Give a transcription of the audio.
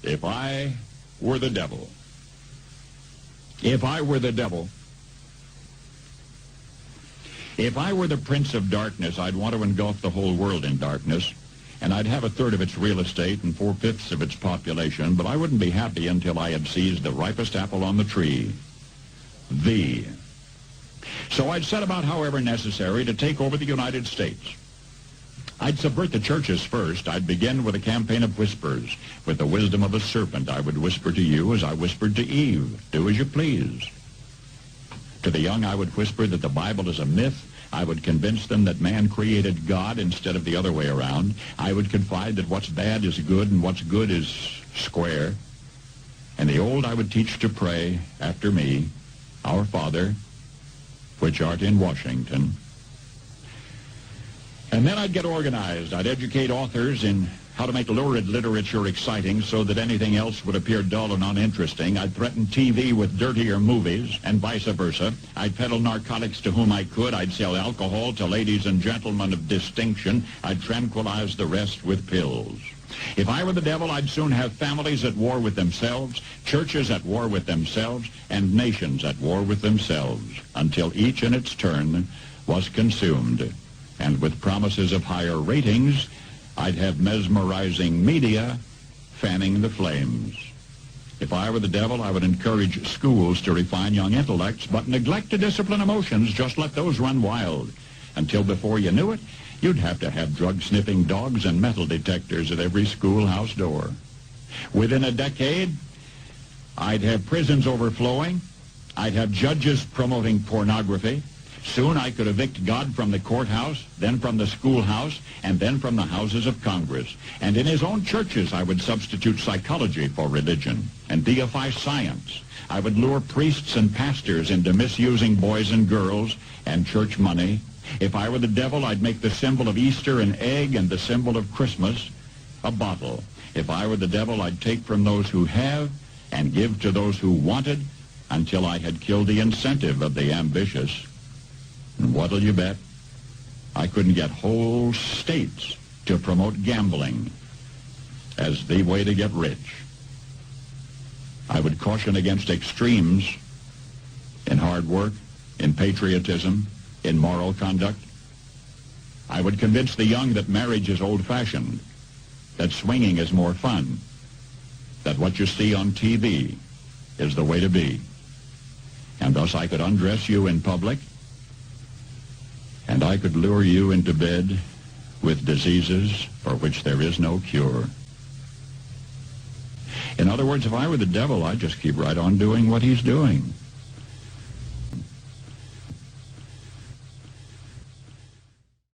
If I were the devil, if I were the devil, if I were the prince of darkness, I'd want to engulf the whole world in darkness, and I'd have a third of its real estate and 4/5 of its population, but I wouldn't be happy until I had seized the ripest apple on the tree, thee. So I'd set about, however necessary, to take over the United States. I'd subvert the churches first. I'd begin with a campaign of whispers. With the wisdom of a serpent, I would whisper to you as I whispered to Eve, do as you please. To the young, I would whisper that the Bible is a myth. I would convince them that man created God instead of the other way around. I would confide that what's bad is good and what's good is square. And the old I would teach to pray after me, Our Father, which art in Washington. And then I'd get organized. I'd educate authors in how to make lurid literature exciting so that anything else would appear dull and uninteresting. I'd threaten TV with dirtier movies and vice versa. I'd peddle narcotics to whom I could. I'd sell alcohol to ladies and gentlemen of distinction. I'd tranquilize the rest with pills. If I were the devil, I'd soon have families at war with themselves, churches at war with themselves, and nations at war with themselves, until each in its turn was consumed. And with promises of higher ratings, I'd have mesmerizing media fanning the flames. If I were the devil, I would encourage schools to refine young intellects, but neglect to discipline emotions. Just let those run wild. Until before you knew it, you'd have to have drug-sniffing dogs and metal detectors at every schoolhouse door. Within a decade, I'd have prisons overflowing. I'd have judges promoting pornography. Soon I could evict God from the courthouse, then from the schoolhouse, and then from the houses of Congress. And in his own churches, I would substitute psychology for religion and deify science. I would lure priests and pastors into misusing boys and girls and church money. If I were the devil, I'd make the symbol of Easter an egg and the symbol of Christmas a bottle. If I were the devil, I'd take from those who have and give to those who wanted until I had killed the incentive of the ambitious. And what'll you bet? I couldn't get whole states to promote gambling as the way to get rich. I would caution against extremes in hard work, in patriotism, in moral conduct. I would convince the young that marriage is old-fashioned, that swinging is more fun, that what you see on TV is the way to be. And thus I could undress you in public, and I could lure you into bed with diseases for which there is no cure. In other words, if I were the devil, I'd just keep right on doing what he's doing.